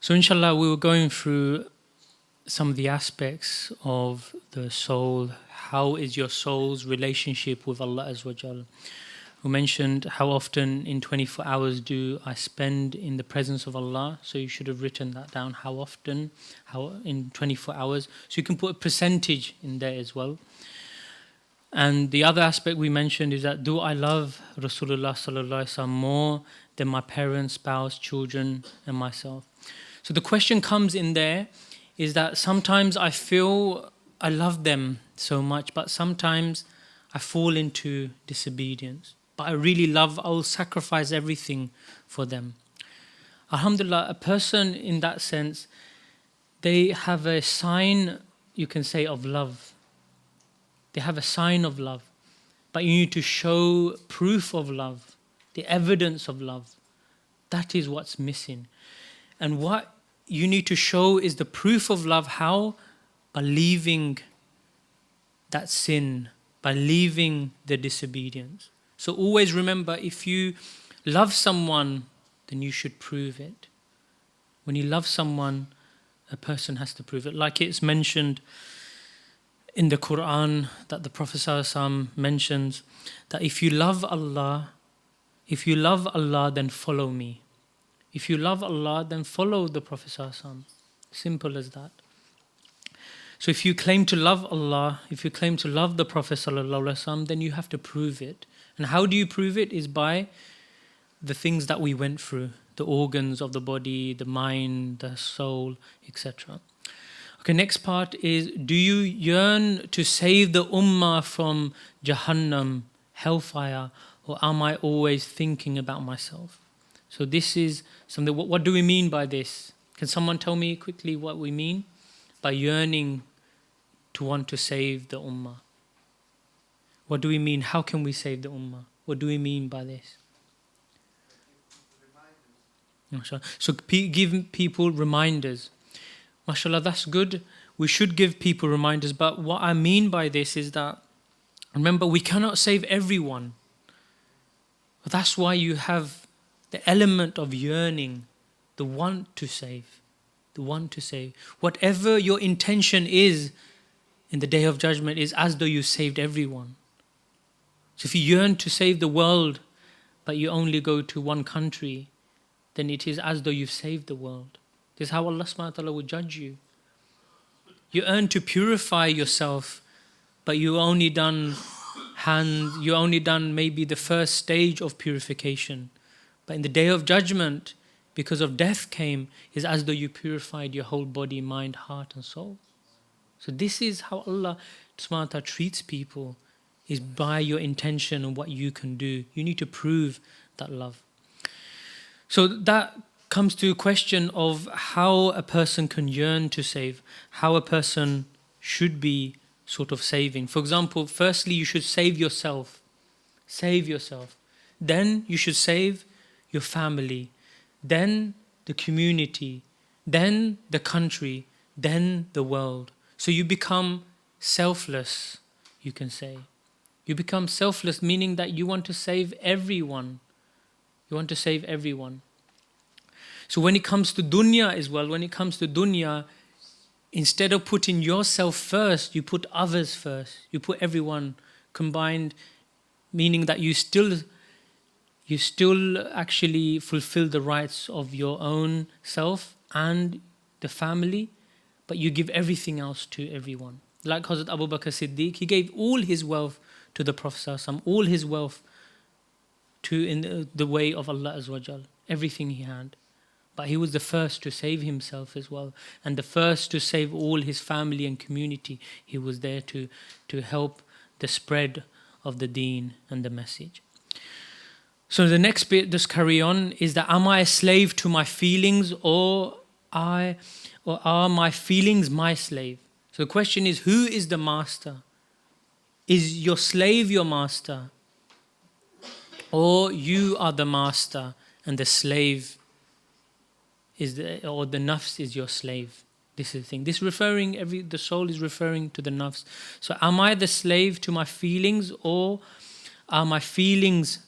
So inshallah, we were going through some of the aspects of the soul. How is your soul's relationship with Allah Azza wa Jal? We mentioned how often in 24 hours do I spend in the presence of Allah. So you should have written that down. How often, how in 24 hours. So you can put a percentage in there as well. And the other aspect we mentioned is that do I love Rasulullah sallallahu alaihi wasallam more than my parents, spouse, children, and myself? So the question comes in there is that sometimes I feel I love them so much, but sometimes I fall into disobedience. But I really love, I'll sacrifice everything for them. Alhamdulillah, a person in that sense, they have a sign, you can say, of love. They have a sign of love. But you need to show proof of love, the evidence of love. That is what's missing. And what you need to show is the proof of love. How? By leaving that sin, by leaving the disobedience. So always remember, if you love someone, then you should prove it. When you love someone, a person has to prove it. Like it's mentioned in the Quran that the Prophet ﷺ mentions that if you love Allah, then follow me. If you love Allah, then follow the Prophet ﷺ. Simple as that. So if you claim to love Allah, if you claim to love the Prophet ﷺ, then you have to prove it. And how do you prove it? Is by the things that we went through, the organs of the body, the mind, the soul, etc. Okay, next part is, do you yearn to save the ummah from Jahannam, hellfire, or am I always thinking about myself? So this is something, what do we mean by this? Can someone tell me quickly what we mean by yearning to want to save the ummah? What do we mean? How can we save the ummah? What do we mean by this? So give people reminders. MashaAllah, that's good. We should give people reminders. But what I mean by this is that, remember, we cannot save everyone. But that's why you have the element of yearning, the want to save, the want to save. Whatever your intention is in the Day of Judgment is as though you saved everyone. So if you yearn to save the world, but you only go to one country, then it is as though you've saved the world. This is how Allah subhanahu wa ta'ala will judge you. You yearn to purify yourself, but you only done maybe the first stage of purification. But in the Day of Judgment, because of death came, is as though you purified your whole body, mind, heart and soul. So this is how Allah subhanahu wa ta'ala treats people, is by your intention and what you can do. You need to prove that love. So that comes to a question of how a person can yearn to save, how a person should be sort of saving. For example, firstly, you should save yourself. Save yourself. Then you should save your family, then the community, then the country, then the world. So you become selfless, you can say. You become selfless, meaning that you want to save everyone. You want to save everyone. So when it comes to dunya as well, instead of putting yourself first, you put others first. You put everyone combined, meaning that you still actually fulfill the rights of your own self and the family, but you give everything else to everyone. Like Hazrat Abu Bakr Siddiq, he gave all his wealth to the Prophet ﷺ, all his wealth in the way of Allah Azza wa Jal, everything he had. But he was the first to save himself as well, and the first to save all his family and community. He was there to help the spread of the deen and the message. So the next bit, just carry on, is that am I a slave to my feelings or are my feelings my slave? So the question is, who is the master? Is your slave your master? Or you are the master and the slave or the nafs is your slave? This is the thing. The soul is referring to the nafs. So am I the slave to my feelings or are my feelings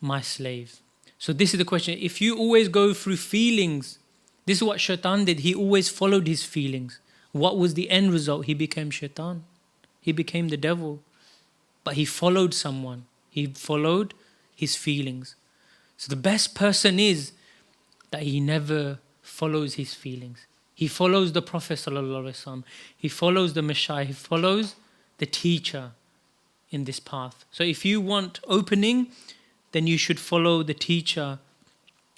my slave? So this is the question. If you always go through feelings, This is what shaitan did. He always followed his feelings. What was the end result? He became shaitan. He became the devil. But he followed someone. He followed his feelings. So the best person is that he never follows his feelings. He follows the Prophet ﷺ. He follows the Messiah. He follows the teacher in this path. So if you want opening, then you should follow the teacher,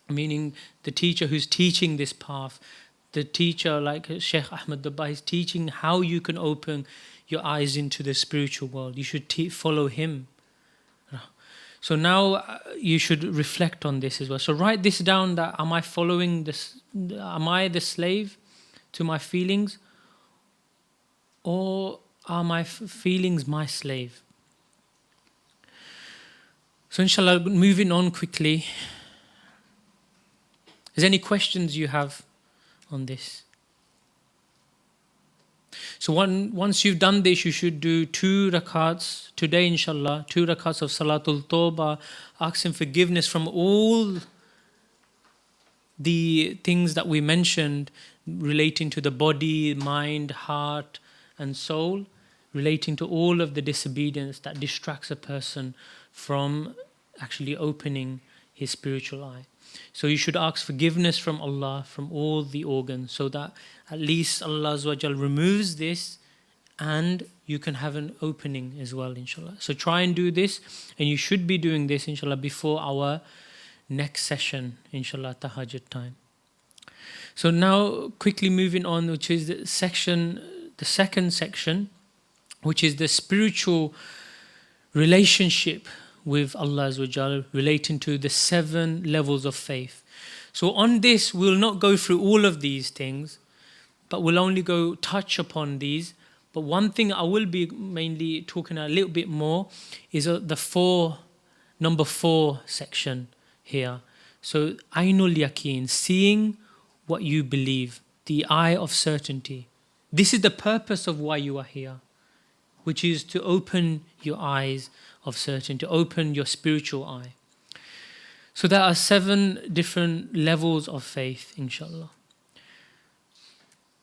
meaning the teacher who's teaching this path. The teacher like Sheikh Ahmad Dabbagh is teaching how you can open your eyes into the spiritual world. You should follow him. So now you should reflect on this as well. So write this down, that am I following this? Am I the slave to my feelings, or are my feelings my slave? So inshallah, moving on quickly. Is there any questions you have on this? So once you've done this, you should do 2 rakats today, inshallah, 2 rakats of Salatul Tawbah, asking forgiveness from all the things that we mentioned relating to the body, mind, heart and soul, relating to all of the disobedience that distracts a person from actually opening his spiritual eye. So you should ask forgiveness from Allah from all the organs, so that at least Allah Azza wa Jal removes this and you can have an opening as well, inshallah. So try and do this, and you should be doing this, inshallah, before our next session, inshallah, tahajjud time. So now quickly moving on, which is the second section, which is the spiritual relationship with Allah Azza wa Jal, relating to the 7 levels of faith. So on this, we'll not go through all of these things, but we'll only touch upon these. But one thing I will be mainly talking a little bit more is the number 4 section here. So Ainul Yaqeen, seeing what you believe, the eye of certainty. This is the purpose of why you are here, which is to open your eyes of certainty, to open your spiritual eye. So there are 7 different levels of faith, inshallah.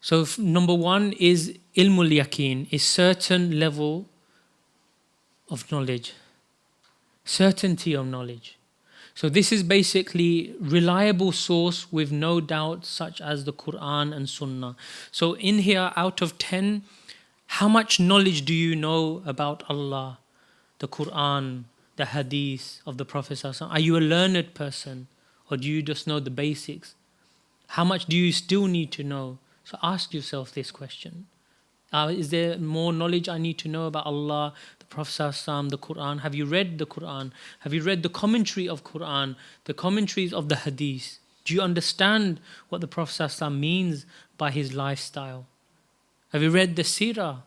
So number 1 is Ilmul Yaqeen, a certain level of knowledge, certainty of knowledge. So this is basically reliable source with no doubt, such as the Quran and Sunnah. So in here, out of 10, how much knowledge do you know about Allah, the Quran, the Hadith of the Prophet ﷺ? Are you a learned person, or do you just know the basics? How much do you still need to know? So ask yourself this question. Is there more knowledge I need to know about Allah, the Prophet ﷺ, the Quran? Have you read the Quran? Have you read the commentary of Quran, the commentaries of the Hadith? Do you understand what the Prophet ﷺ means by his lifestyle? Have you read the Seerah?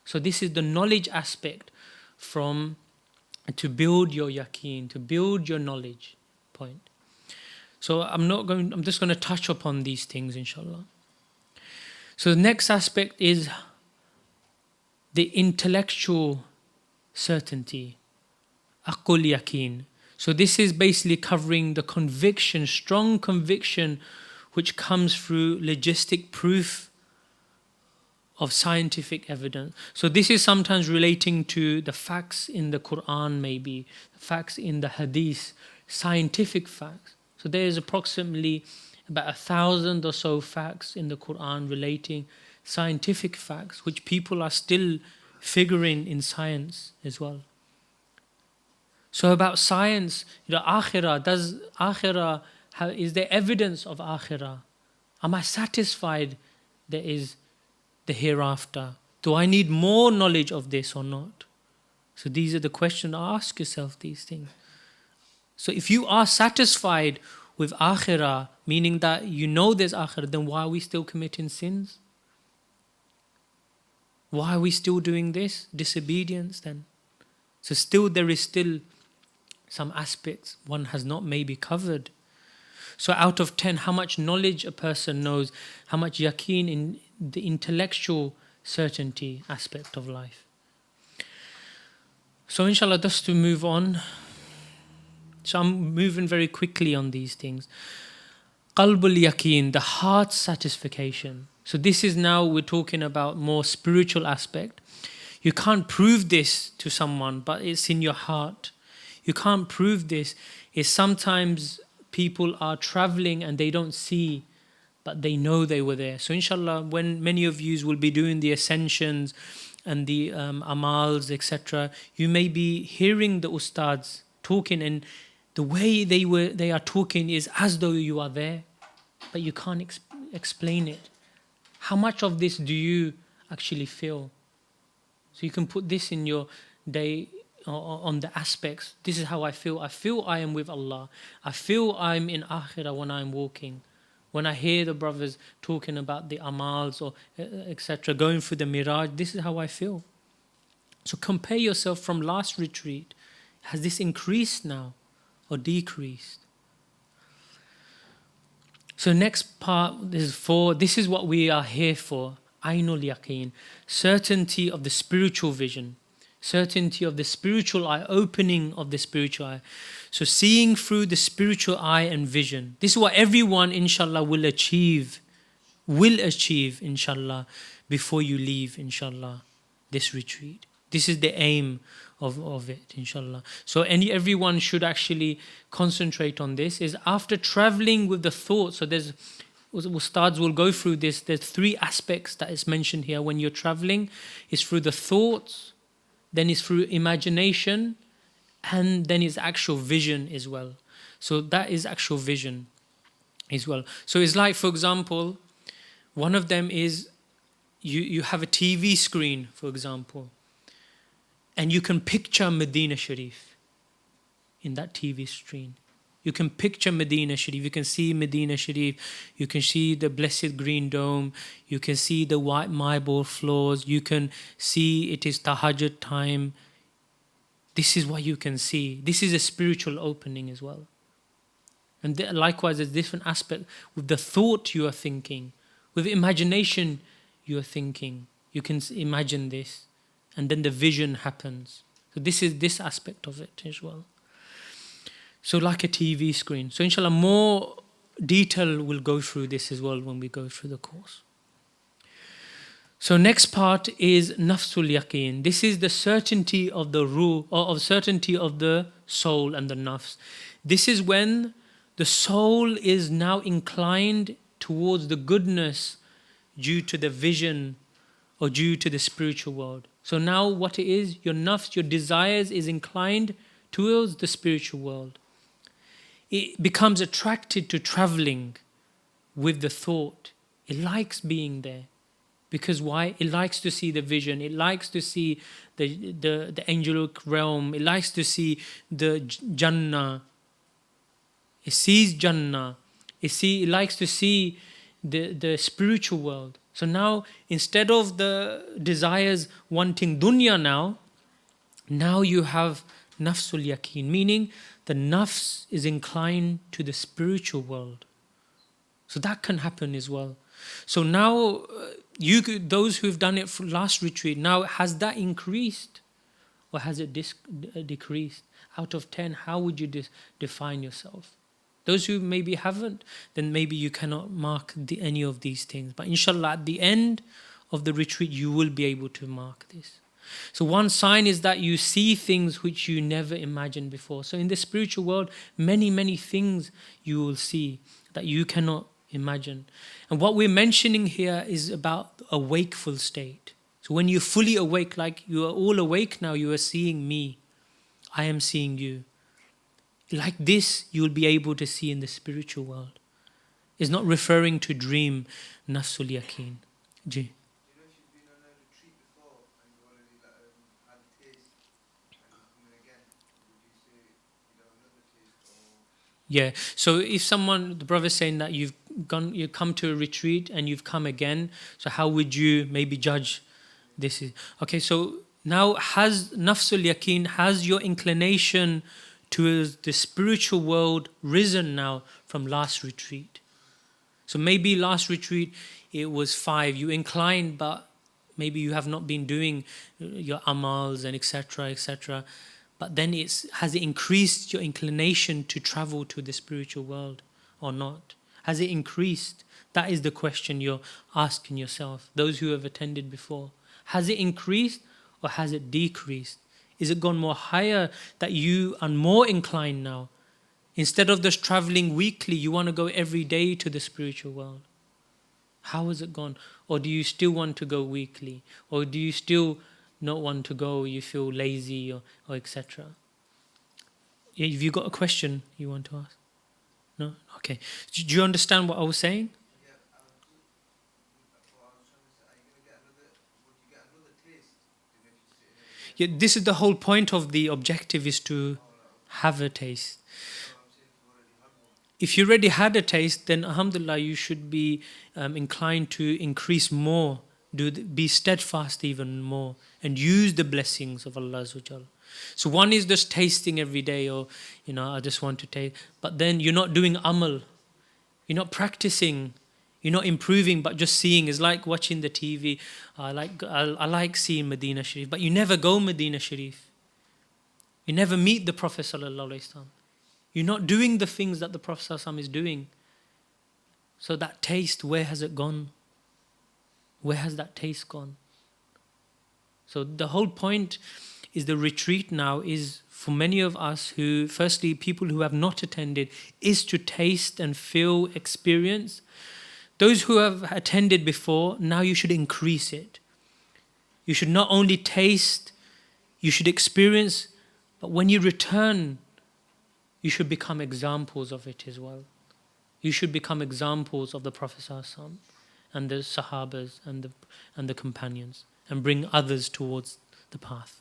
So this is the knowledge aspect to build your yaqeen, to build your knowledge point. So I'm just going to touch upon these things, inshallah. So the next aspect is the intellectual certainty, aqul yaqeen. So this is basically covering the conviction, strong conviction, which comes through logistic proof of scientific evidence. So this is sometimes relating to the facts in the Quran, maybe facts in the Hadith, scientific facts. So there is approximately about 1,000 or so facts in the Quran relating scientific facts, which people are still figuring in science as well. So about science, akhirah, is there evidence of akhirah? Am I satisfied there is the hereafter? Do I need more knowledge of this or not? So these are the questions. Ask yourself these things. So if you are satisfied with akhirah, meaning that you know there's akhirah, then why are we still committing sins? Why are we still doing this? Disobedience then. So there is still some aspects one has not maybe covered. So out of 10, how much knowledge a person knows, how much yaqeen in the intellectual certainty aspect of life. So inshallah, just to move on. So I'm moving very quickly on these things. Qalbul yaqeen, the heart satisfaction. So this is now we're talking about more spiritual aspect. You can't prove this to someone, but it's in your heart. You can't prove this. It's sometimes people are traveling and they don't see, but they know they were there. So inshallah, when many of you will be doing the ascensions and the amals, etc., you may be hearing the ustads talking, and the way they are talking is as though you are there, but you can't explain it. How much of this do you actually feel? So you can put this in your day on the aspects. This is how I feel. I feel I am with Allah. I feel I'm in Akhirah when I'm walking. When I hear the brothers talking about the amals or etc., going through the miraj, this is how I feel. So compare yourself from last retreat. Has this increased now or decreased? So next part is 4. This is what we are here for. Ainul yaqeen, certainty of the spiritual vision, certainty of the spiritual eye, opening of the spiritual eye. So seeing through the spiritual eye and vision. This is what everyone inshallah will achieve, inshallah, before you leave, inshallah, this retreat. This is the aim of it, inshallah. So everyone should actually concentrate on this. Is after traveling with the thought, so there's Ustads will go through this. There's 3 aspects that is mentioned here when you're traveling. It's through the thoughts, then it's through imagination, and then it's actual vision as well. So that is actual vision as well. So it's like, for example, one of them is you have a TV screen, for example, and you can picture Medina Sharif in that TV screen. You can picture Medina Sharif. You can see Medina Sharif. You can see the blessed green dome. You can see the white marble floors. You can see it is tahajjud time. This is what you can see. This is a spiritual opening as well. And likewise, there's different aspect. With the thought you are thinking. With imagination you are thinking. You can imagine this. And then the vision happens. So this is this aspect of it as well. So like a TV screen. So inshallah, more detail will go through this as well when we go through the course. So next part is nafsul yaqeen. This is the certainty of the ruh, or of certainty of the soul and the nafs. This is when the soul is now inclined towards the goodness due to the vision or due to the spiritual world. So now what it is, your nafs, your desires is inclined towards the spiritual world. It becomes attracted to traveling with the thought. It likes being there. Because why? It likes to see the vision. It likes to see the angelic realm. It likes to see the Jannah. It sees Jannah. It likes to see the spiritual world. So now, instead of the desires wanting dunya now you have nafsul yaqeen, meaning the nafs is inclined to the spiritual world. So that can happen as well. So now, those who've done it for last retreat, now has that increased or has it decreased? Out of 10, how would you define yourself? Those who maybe haven't, then maybe you cannot mark any of these things. But inshallah, at the end of the retreat, you will be able to mark this. So one sign is that you see things which you never imagined before. So in the spiritual world, many, many things you will see that you cannot imagine. And what we're mentioning here is about a wakeful state. So when you're fully awake, like you are all awake now, you are seeing me. I am seeing you. Like this, you will be able to see in the spiritual world. It's not referring to dream, nafsul yaqeen. Ji. Yeah, so if someone, the brother is saying that you come to a retreat and you've come again, so how would you maybe judge this? Okay, so now has nafsul yaqeen, has your inclination towards the spiritual world risen now from last retreat? So maybe last retreat it was 5, you inclined, but maybe you have not been doing your amals and etc., etc., but then has it increased your inclination to travel to the spiritual world or not? Has it increased? That is the question you're asking yourself, those who have attended before. Has it increased or has it decreased? Is it gone more higher that you are more inclined now? Instead of just traveling weekly, you want to go every day to the spiritual world. How has it gone? Or do you still want to go weekly? Or do you still not want to go, you feel lazy or etc.? Have you got a question you want to ask? No? Okay. Do you understand what I was saying? Yeah, this is the whole point of the objective, is to have a taste. If you already had a taste, then alhamdulillah, you should be inclined to increase more, be steadfast even more, and use the blessings of Allah Azza wa Jal. So one is just tasting every day, or I just want to taste, but then you're not doing amal, you're not practicing, you're not improving, but just seeing. Is like watching the TV. I like seeing Medina Sharif, but you never go Medina Sharif. You never meet the Prophet Sallallahu Alaihi Wasallam. You're not doing the things that the Prophet Sallallahu Alaihi Wasallam is doing. So that taste, where has it gone? Where has that taste gone? So the whole point is the retreat now is for many of us who, firstly, people who have not attended, is to taste and feel, experience. Those who have attended before, now you should increase it. You should not only taste, you should experience, but when you return, you should become examples of it as well. You should become examples of the Prophet ﷺ and the Sahabas and the companions, and bring others towards the path.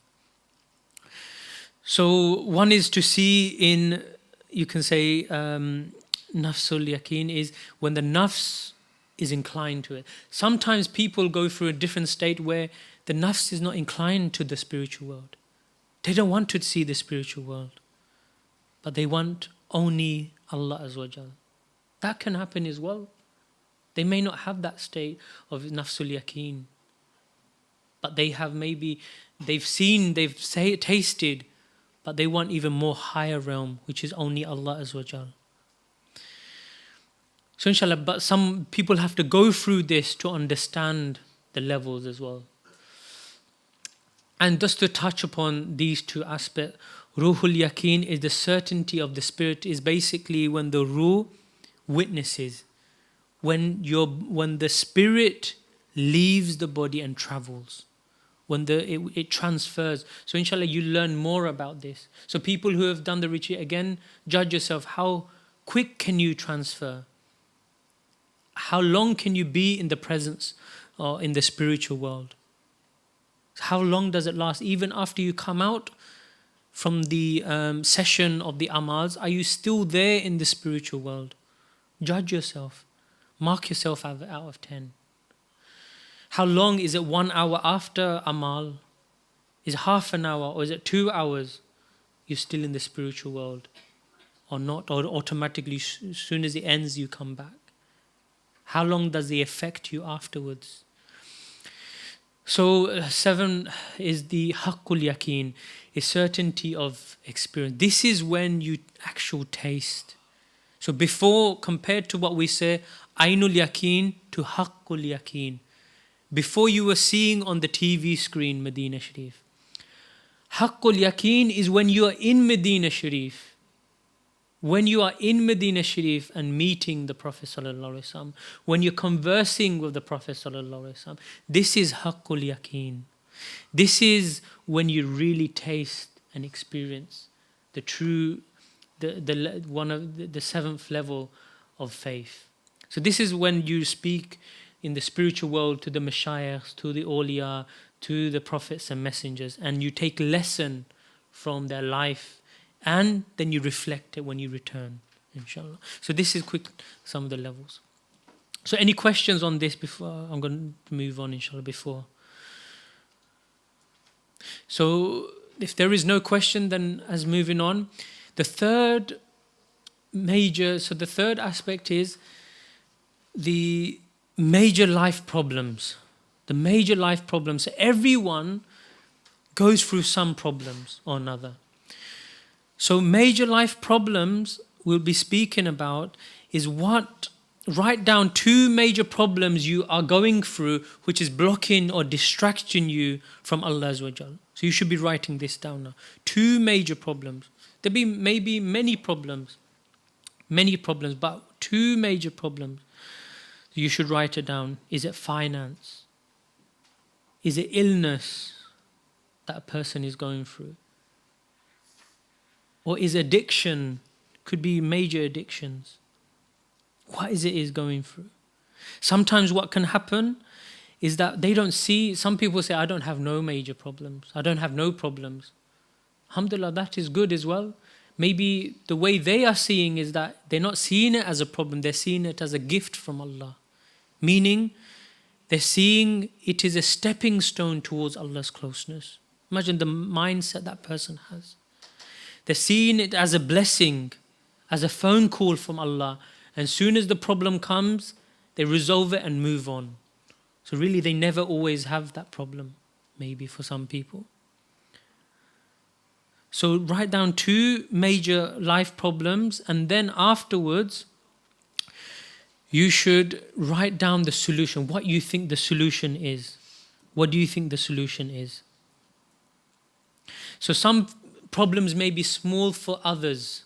So one is to see in, you can say, nafsul yaqeen is when the nafs is inclined to it. Sometimes people go through a different state where the nafs is not inclined to the spiritual world. They don't want to see the spiritual world, but they want only Allah Azza wa Jal. That can happen as well. They may not have that state of nafsul yaqeen, but they have they've seen, they've tasted, but they want even more higher realm, which is only Allah Azza wa Jal. So inshallah, but some people have to go through this to understand the levels as well. And just to touch upon these two aspects, Ruhul Yaqeen is the certainty of the spirit, is basically when the Ruh witnesses, when the spirit leaves the body and travels, when it transfers. So inshallah, you learn more about this. So people who have done the retreat, again, judge yourself. How quick can you transfer? How long can you be in the presence or in the spiritual world? How long does it last? Even after you come out from the session of the amals, are you still there in the spiritual world? Judge yourself. Mark yourself out of 10. How long is it? 1 hour after amal? Is it half an hour, or is it 2 hours? You're still in the spiritual world, or not? Or automatically, as soon as it ends, you come back? How long does it affect you afterwards? So 7 is the haqqul yaqeen, a certainty of experience. This is when you actual taste. So before, compared to what we say, ainul yaqeen to haqqul yaqeen. Before you were seeing on the TV screen Medina Sharif. Haqqul yaqeen is when you are in Medina Sharif. When you are in Medina Sharif and meeting the Prophet Sallallahu Alaihi Wasallam, when you're conversing with the Prophet Sallallahu Alaihi Wasallam, this is haqqul yaqeen. This is when you really taste and experience the true, one of the 7th level of faith. So this is when you speak in the spiritual world to the mashayikhs, to the awliya, to the prophets and messengers, and you take lesson from their life, and then you reflect it when you return, inshallah. So this is quick, some of the levels. So any questions on this before? I'm going to move on, inshallah, before. So if there is no question, then as moving on, the third aspect is the major life problems. The major life problems. Everyone goes through some problems or another. So major life problems we'll be speaking about is what write down 2 major problems you are going through which is blocking or distracting you from Allah Azza wa Jal. So you should be writing this down now. 2 major problems. There be maybe many problems, but 2 major problems. You should write it down. Is it finance? Is it illness that a person is going through? Or is addiction? Could be major addictions. What is it is going through? Sometimes what can happen is that they don't see, some people say, I don't have no major problems. I don't have no problems. Alhamdulillah, that is good as well. Maybe the way they are seeing is that they're not seeing it as a problem, they're seeing it as a gift from Allah. Meaning, they're seeing it is a stepping stone towards Allah's closeness. Imagine the mindset that person has. They're seeing it as a blessing, as a phone call from Allah. And soon as the problem comes, they resolve it and move on. So really, they never always have that problem, maybe for some people. So write down 2 major life problems, and then afterwards, you should write down the solution, what you think the solution is. What do you think the solution is? So some problems may be small for others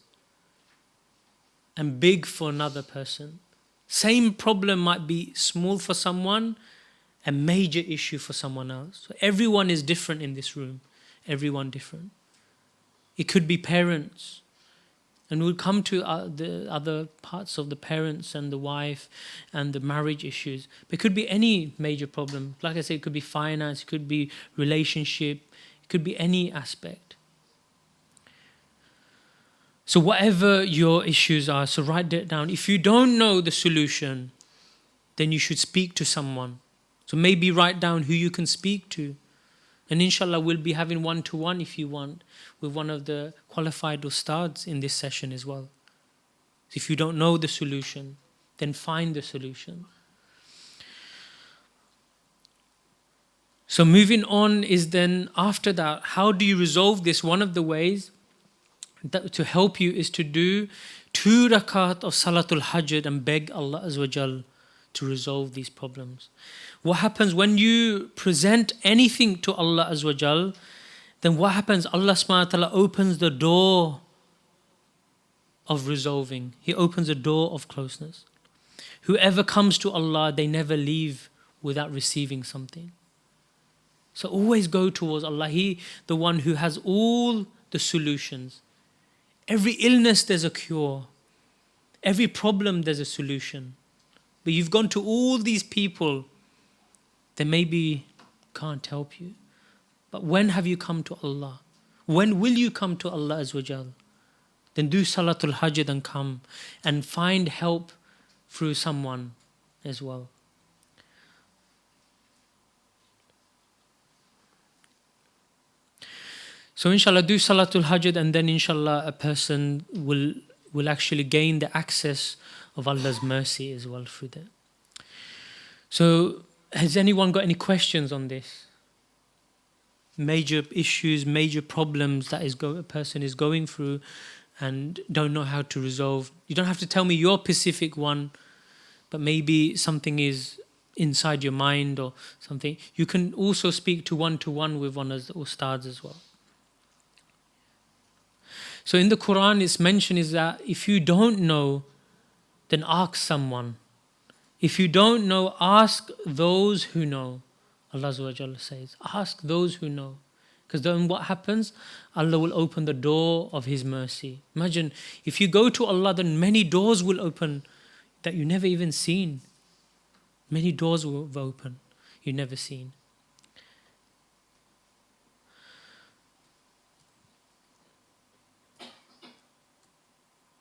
and big for another person. Same problem might be small for someone, a major issue for someone else. So everyone is different in this room. Everyone different. It could be parents. And we'll come to the other parts of the parents and the wife and the marriage issues. But it could be any major problem. Like I said, it could be finance, it could be relationship, it could be any aspect. So whatever your issues are, so write it down. If you don't know the solution, then you should speak to someone. So maybe write down who you can speak to. And inshallah, we'll be having one-to-one if you want, with one of the qualified ustads in this session as well. If you don't know the solution, then find the solution. So moving on is then after that, how do you resolve this? One of the ways that to help you is to do 2 rakat of Salatul Hajj and beg Allah Azza wa Jal to resolve these problems. What happens when you present anything to Allah Azza wa Jal, then what happens? Allah subhanahu wa ta'ala opens the door of resolving. He opens the door of closeness. Whoever comes to Allah, they never leave without receiving something. So always go towards Allah. He, the one who has all the solutions. Every illness, there's a cure. Every problem, there's a solution. But you've gone to all these people, they maybe can't help you. But when have you come to Allah? When will you come to Allah Azza wa Jal? Then do Salatul Hajj and come and find help through someone as well. So inshallah, do Salatul Hajj and then inshallah a person will actually gain the access of Allah's mercy as well through that. So has anyone got any questions on this? Major issues, major problems that a person is going through and don't know how to resolve. You don't have to tell me your specific one, but maybe something is inside your mind or something. You can also speak to one with one of the ustads as well. So in the Quran it's mentioned is that if you don't know, then ask someone. If you don't know, ask those who know. Allah Azza wa Jalla says, ask those who know. Because then what happens? Allah will open the door of His mercy. Imagine, if you go to Allah, then many doors will open that you never even seen. Many doors will open you never seen.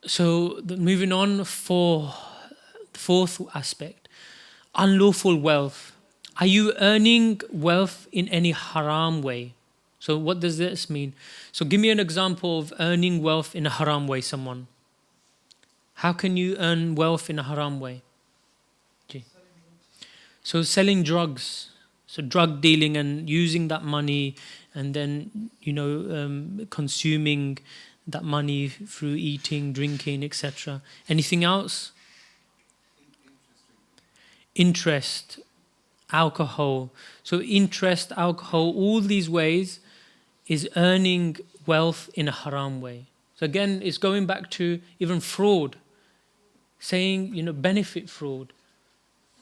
So moving on for the 4th aspect, unlawful wealth. Are you earning wealth in any haram way? So what does this mean? So give me an example of earning wealth in a haram way, someone. How can you earn wealth in a haram way? So selling drugs. So drug dealing and using that money and then, consuming that money through eating, drinking, etc. Anything else? interest, alcohol. So interest, alcohol, all these ways is earning wealth in a haram way. So again, it's going back to even fraud, saying, benefit fraud.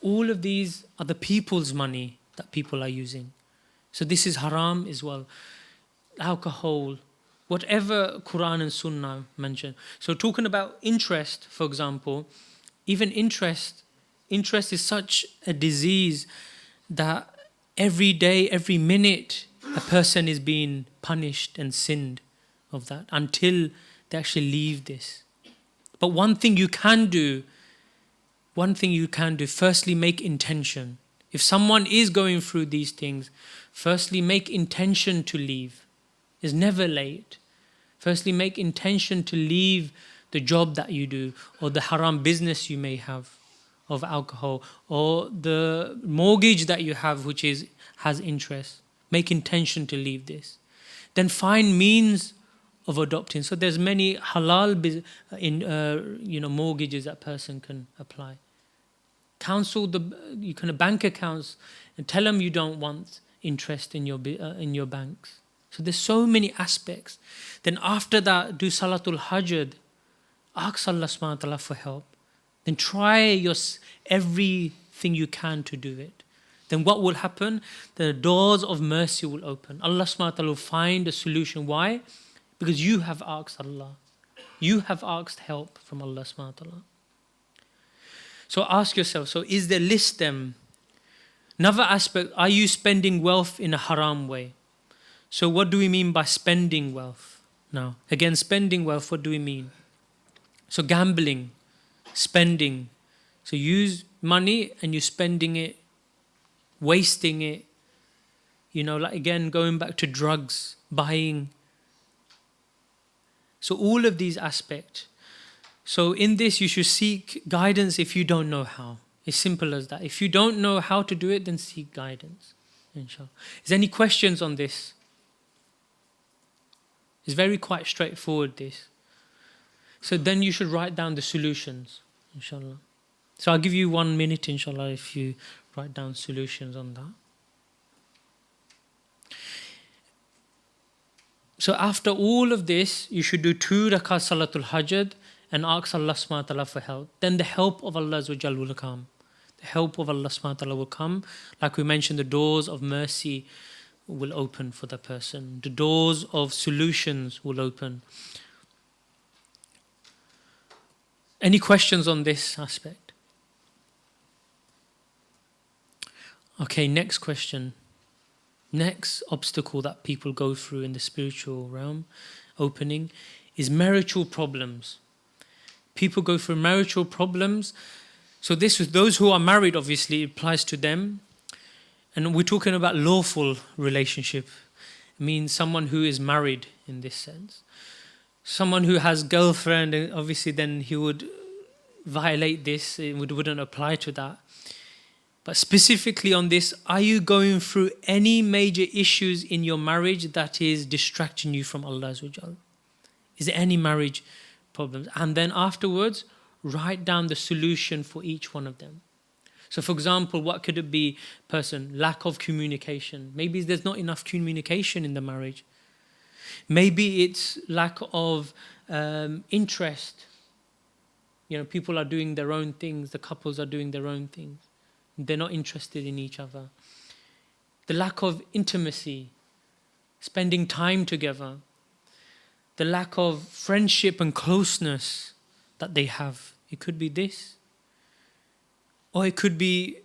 All of these are the people's money that people are using. So this is haram as well. Alcohol, whatever Quran and Sunnah mention. So talking about interest, for example, even interest is such a disease that every day, every minute, a person is being punished and sinned of that until they actually leave this. But one thing you can do, firstly make intention. If someone is going through these things, firstly make intention to leave. It's never late. Firstly make intention to leave the job that you do, or the haram business you may have of alcohol, or the mortgage that you have which has interest. Make intention to leave this. Then find means of adopting. So there's many halal mortgages that person can apply. Counsel you can bank accounts and tell them you don't want interest in your banks. So there's so many aspects. Then after that, do Salatul Hajj. Ask Allah subhanahu wa ta'ala for help. Then try everything you can to do it. Then what will happen? The doors of mercy will open. Allah subhanahu wa ta'ala will find a solution. Why? Because you have asked Allah. You have asked help from Allah subhanahu wa ta'ala. So ask yourself, so is there list them? Another aspect, are you spending wealth in a haram way? So what do we mean by spending wealth? Now, again, spending wealth, what do we mean? So gambling, spending. So use money and you're spending it, wasting it. Like again, going back to drugs, buying. So all of these aspects. So in this, you should seek guidance if you don't know how. It's simple as that. If you don't know how to do it, then seek guidance. Inshallah. Is there any questions on this? It's very quite straightforward, this. So then you should write down the solutions, inshallah. So I'll give you 1 minute, inshallah, if you write down solutions on that. So after all of this, you should do 2 rakat Salatul Hajj and ask Allah subhanahu wa ta'ala for help. Then the help of Allah will come. The help of Allah subhanahu wa ta'ala will come. Like we mentioned, the doors of mercy will open for the person. The doors of solutions will open. Any questions on this aspect? Okay, next question. Next obstacle that people go through in the spiritual realm, opening, is marital problems. People go through marital problems. So this with those who are married, obviously, it applies to them. And we're talking about lawful relationship. It means someone who is married in this sense. Someone who has girlfriend, obviously then he would violate this. It wouldn't apply to that. But specifically on this, are you going through any major issues in your marriage that is distracting you from Allah Azza wa Jal? Is there any marriage problems? And then afterwards, write down the solution for each one of them. So for example, what could it be? Person, lack of communication. Maybe there's not enough communication in the marriage. Maybe it's lack of interest. People are doing their own things. The couples are doing their own things. They're not interested in each other. The lack of intimacy, spending time together. The lack of friendship and closeness that they have. It could be this. Or it could be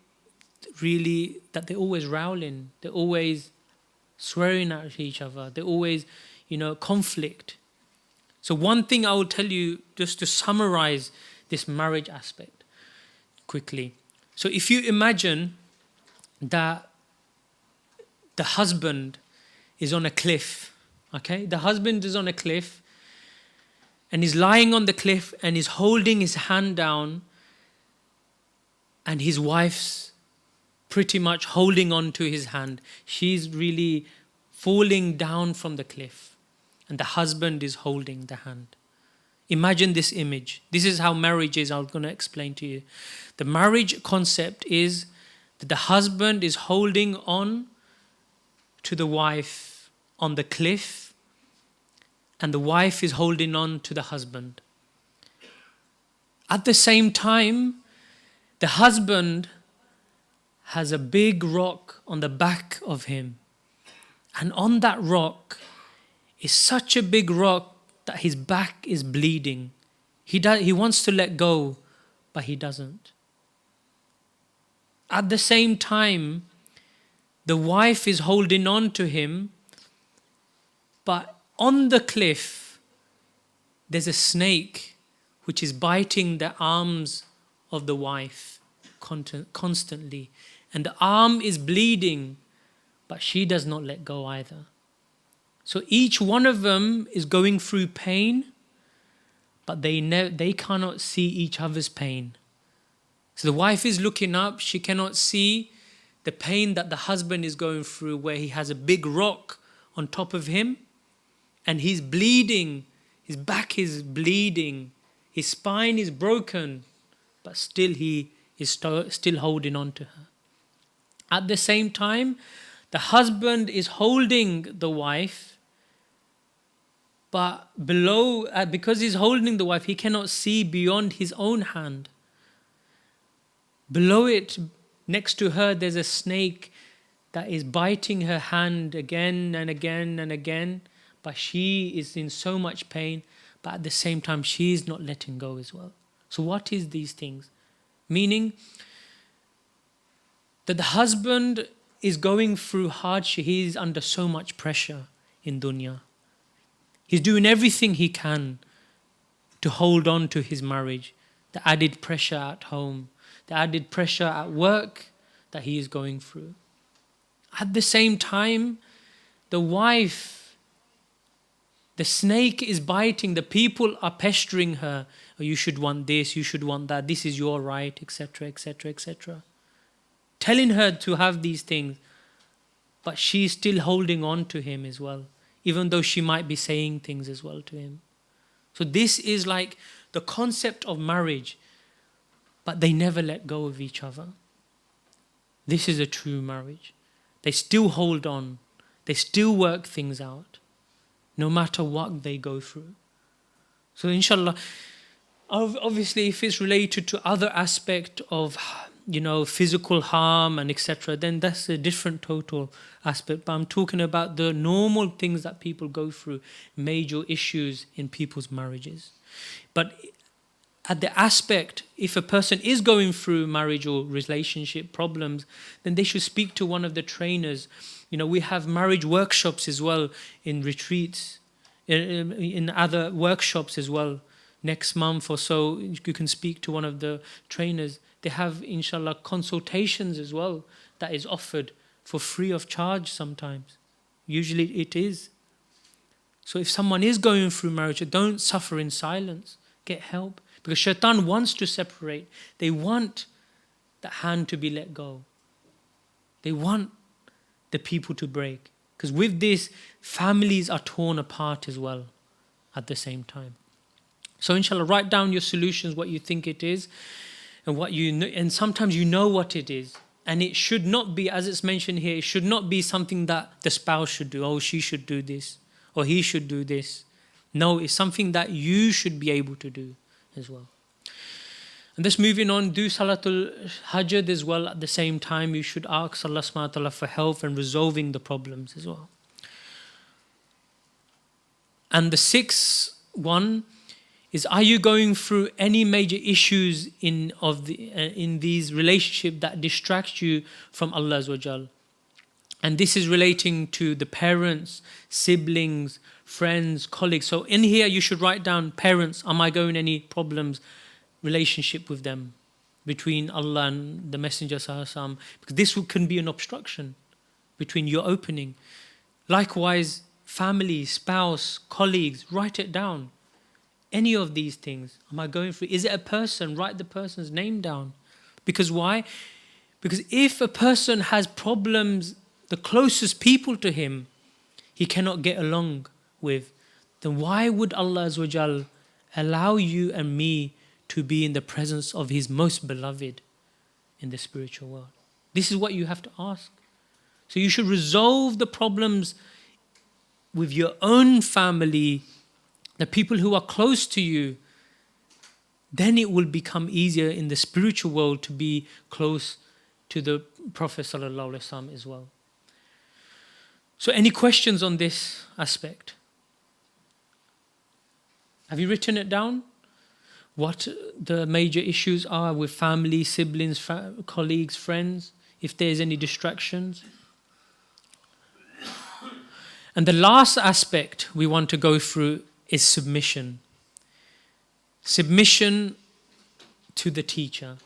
really that they're always rowling. They're always swearing at each other. They're always, conflict. So one thing I will tell you, just to summarize this marriage aspect quickly. So if you imagine that the husband is on a cliff, okay? The husband is on a cliff and he's lying on the cliff and he's holding his hand down and his wife's pretty much holding on to his hand. She's really falling down from the cliff and the husband is holding the hand. Imagine this image. This is how marriage is. I'm going to explain to you. The marriage concept is that the husband is holding on to the wife on the cliff, and the wife is holding on to the husband. At the same time, the husband has a big rock on the back of him. And on that rock is such a big rock that his back is bleeding. He wants to let go, but he doesn't. At the same time, the wife is holding on to him, but on the cliff, there's a snake which is biting the arms of the wife constantly. And the arm is bleeding, but she does not let go either. So each one of them is going through pain, but they cannot see each other's pain. So the wife is looking up, she cannot see the pain that the husband is going through, where he has a big rock on top of him and he's bleeding, his back is bleeding, his spine is broken, but still he is still holding on to her. At the same time, the husband is holding the wife, but below, because he's holding the wife, he cannot see beyond his own hand. Below it, next to her, there's a snake that is biting her hand again and again and again, but she is in so much pain, but at the same time, she is not letting go as well. So what is these things? Meaning that the husband is going through hardship. He is under so much pressure in dunya. He's doing everything he can to hold on to his marriage. The added pressure at home, the added pressure at work that he is going through. At the same time, the wife, the snake is biting, the people are pestering her. Oh, you should want this, you should want that, this is your right, etc., etc., etc. Telling her to have these things, but she's still holding on to him as well, even though she might be saying things as well to him. So this is like the concept of marriage, but they never let go of each other. This is a true marriage. They still hold on. They still work things out, no matter what they go through. So inshallah, obviously if it's related to other aspect of, physical harm and etc., then that's a different total aspect. But I'm talking about the normal things that people go through, major issues in people's marriages. But at the aspect, if a person is going through marriage or relationship problems, then they should speak to one of the trainers. We have marriage workshops as well in retreats, in other workshops as well. Next month or so, you can speak to one of the trainers. They have, inshallah, consultations as well that is offered for free of charge sometimes. Usually it is. So if someone is going through marriage, don't suffer in silence. Get help. Because shaitan wants to separate. They want the hand to be let go. They want the people to break. Because with this, families are torn apart as well at the same time. So inshallah, write down your solutions, what you think it is, and what you know, and sometimes you know what it is. And it should not be, as it's mentioned here, it should not be something that the spouse should do. Oh, she should do this, or he should do this. No, it's something that you should be able to do as well. And this moving on, do Salatul Hajjad as well. At the same time, you should ask Allah subhanahu wa ta'ala for help and resolving the problems as well. And the sixth one is, are you going through any major issues in these relationships that distract you from Allah Azza wa Jal? And this is relating to the parents, siblings, friends, colleagues. So in here you should write down parents. Am I going any problems, relationship with them, between Allah and the Messenger Sallallahu Alaihi Wasallam? Because this can be an obstruction between your opening. Likewise, family, spouse, colleagues, write it down. Any of these things, am I going through? Is it a person? Write the person's name down. Because why? Because if a person has problems, the closest people to him, he cannot get along with, then why would Allah Azza wa Jal allow you and me to be in the presence of His most beloved in the spiritual world? This is what you have to ask. So you should resolve the problems with your own family, the people who are close to you. Then it will become easier in the spiritual world to be close to the Prophet ﷺ as well. So any questions on this aspect? Have you written it down? What the major issues are with family, siblings, colleagues, friends, if there's any distractions? And the last aspect we want to go through is submission. Submission to the teacher.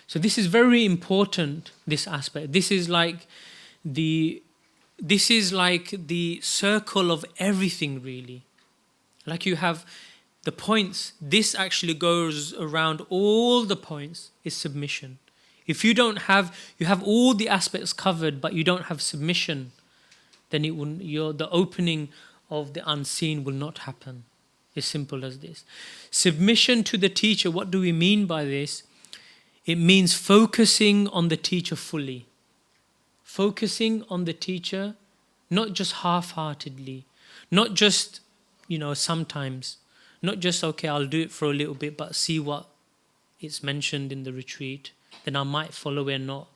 So this is very important, this aspect. This is like the circle of everything, really. Like you have the points, this actually goes around all the points, is submission. If you have all the aspects covered, but you don't have submission, then the opening of the unseen will not happen. As simple as this. Submission to the teacher, what do we mean by this? It means focusing on the teacher fully. Focusing on the teacher, not just half-heartedly, not just, sometimes, not just, okay, I'll do it for a little bit, but see what is mentioned in the retreat, then I might follow it or not.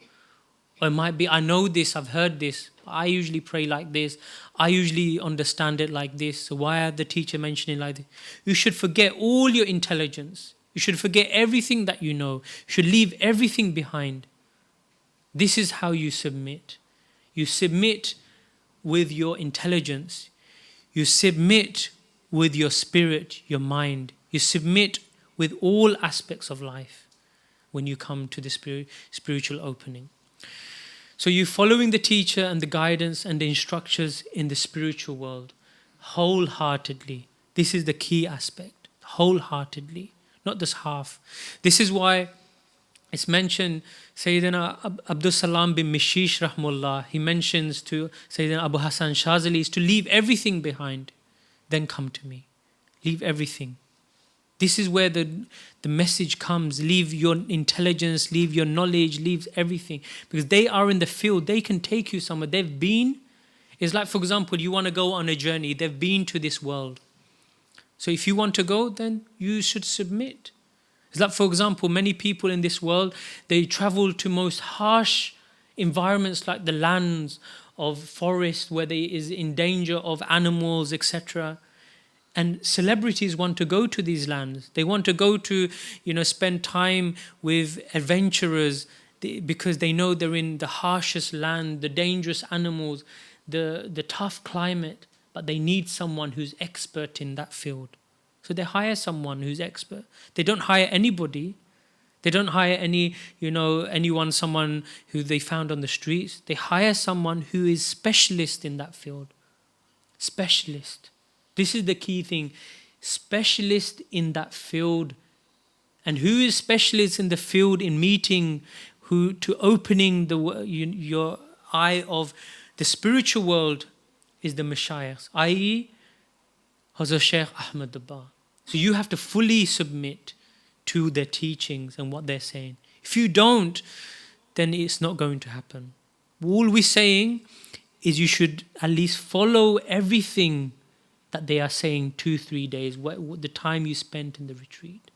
Or it might be, I know this, I've heard this, I usually pray like this, I usually understand it like this, so why are the teacher mentioning like this? You should forget all your intelligence. You should forget everything that you know. You should leave everything behind. This is how you submit. You submit with your intelligence. You submit with your spirit, your mind. You submit with all aspects of life when you come to the spiritual opening. So you're following the teacher and the guidance and the instructions in the spiritual world wholeheartedly. This is the key aspect, wholeheartedly, not just half. This is why it's mentioned, Sayyidina Abdul Salam bin Mishish Rahmullah, he mentions to Sayyidina Abu Hassan Shazali is to leave everything behind, then come to me. Leave everything. This is where the message comes. Leave your intelligence, leave your knowledge, leave everything. Because they are in the field. They can take you somewhere. They've been. It's like, for example, you want to go on a journey. They've been to this world. So if you want to go, then you should submit. It's like, for example, many people in this world, they travel to most harsh environments like the lands of forest where they is in danger of animals, etc. And celebrities want to go to these lands. They want to go to, spend time with adventurers because they know they're in the harshest land, the dangerous animals, the tough climate, but they need someone who's expert in that field. So they hire someone who's expert. They don't hire anybody. They don't hire someone who they found on the streets. They hire someone who is specialist in that field. Specialist. This is the key thing. Specialist in that field. And who is specialist in the field in meeting, to opening your eye of the spiritual world is the Mashayikhs, i.e. Hazrat Shaykh Ahmad Dabbagh. So you have to fully submit to their teachings and what they're saying. If you don't, then it's not going to happen. All we're saying is you should at least follow everything that they are saying 2-3 days, the time you spent in the retreat.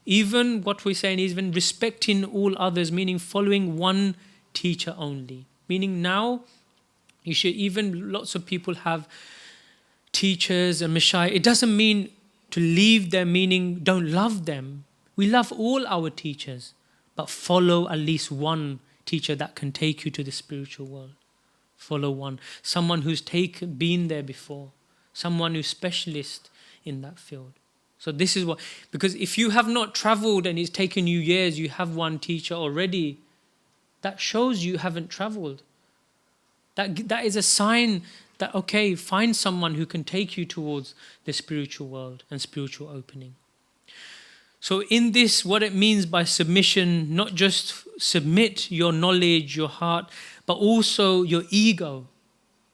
Even what we're saying is even respecting all others, meaning following one teacher only. Meaning now, lots of people have teachers and mashayikh. It doesn't mean to leave them, meaning don't love them. We love all our teachers, but follow at least one teacher that can take you to the spiritual world. Follow one. Someone who's been there before. Someone who's specialist in that field. So this is because if you have not traveled and it's taken you years, you have one teacher already, that shows you haven't traveled. That is a sign that, okay, find someone who can take you towards the spiritual world and spiritual opening. So in this, what it means by submission, not just submit your knowledge, your heart, but also your ego.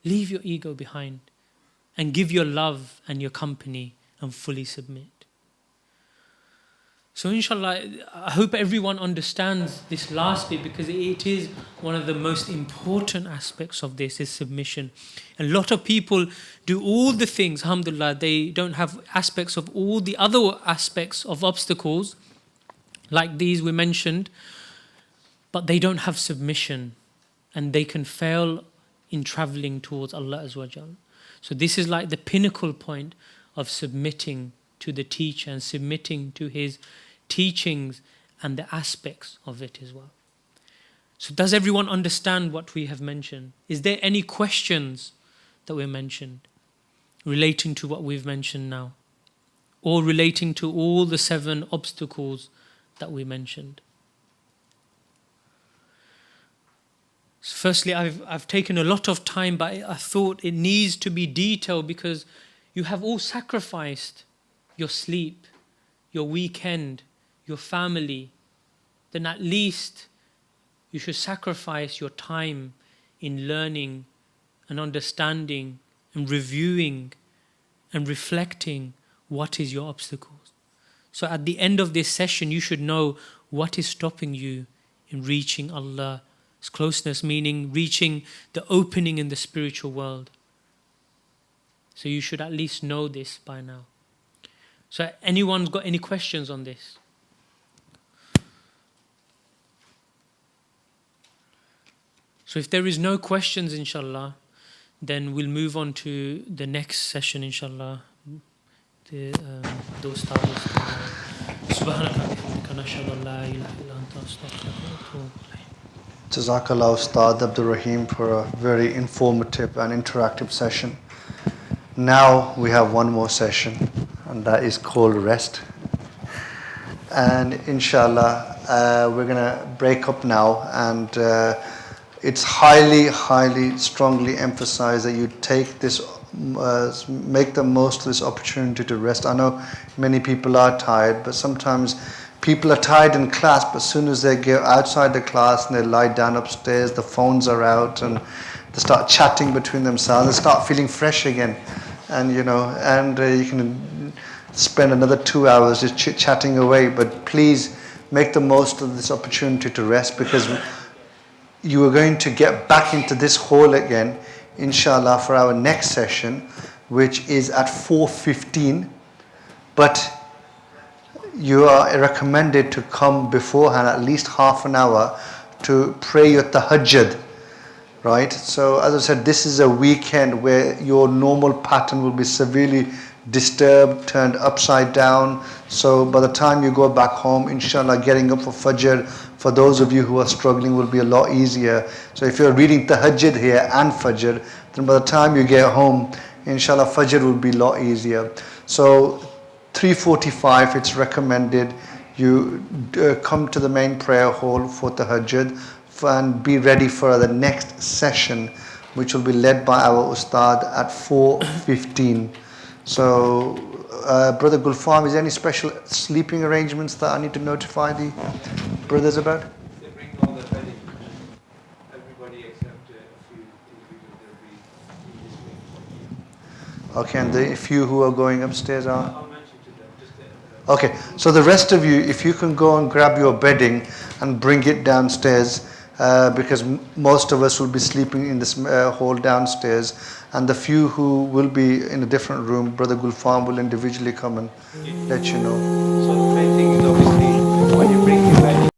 Leave your ego behind and give your love and your company and fully submit. So inshallah, I hope everyone understands this last bit, because it is one of the most important aspects of this, is submission. A lot of people do all the things, alhamdulillah, they don't have aspects of all the other aspects of obstacles, like these we mentioned, but they don't have submission, and they can fail in traveling towards Allah Azza wa Jal. So this is like the pinnacle point of submitting to the teacher and submitting to his teachings and the aspects of it as well. So does everyone understand what we have mentioned? Is there any questions that we mentioned relating to what we've mentioned now, or relating to all the 7 obstacles that we mentioned? So firstly, I've taken a lot of time, but I thought it needs to be detailed, because you have all sacrificed your sleep, your weekend, your family. Then at least you should sacrifice your time in learning and understanding and reviewing and reflecting what is your obstacles. So at the end of this session, you should know what is stopping you in reaching Allah's closeness, meaning reaching the opening in the spiritual world. So you should at least know this by now. So anyone got any questions on this? So if there is no questions, inshallah, then we'll move on to the next session, inshallah. The Ustaad Jazakallah Ustaad Abdul Rahim for a very informative and interactive session. Now we have one more session, and that is called rest. And inshallah, we're going to break up now, and it's highly, strongly emphasized that you take this, make the most of this opportunity to rest. I know many people are tired, but sometimes people are tired in class, but as soon as they get outside the class and they lie down upstairs, the phones are out, and they start chatting between themselves, they start feeling fresh again. And you can spend another 2 hours just chit-chatting away, but please make the most of this opportunity to rest, because you are going to get back into this hall again, inshallah, for our next session, which is at 4:15. But you are recommended to come beforehand at least half an hour to pray your tahajjud, right? So as I said, this is a weekend where your normal pattern will be severely disturbed, turned upside down. So by the time you go back home, inshallah, getting up for Fajr, for those of you who are struggling, will be a lot easier. So if you're reading Tahajjud here and Fajr, then by the time you get home, inshallah, Fajr will be a lot easier. So 3:45, it's recommended you come to the main prayer hall for Tahajjud and be ready for the next session, which will be led by our Ustad at 4:15. So, Brother Gulfam, is there any special sleeping arrangements that I need to notify the brothers about? They bring all the bedding. Everybody except a few individuals will be in this wing. Okay, and the few who are going upstairs are? I'll mention to them. Just Okay, so the rest of you, if you can go and grab your bedding and bring it downstairs, because most of us will be sleeping in this hall downstairs, and the few who will be in a different room, Brother Gulfam will individually come and let you know. So the main thing is obviously when you bring your bedding,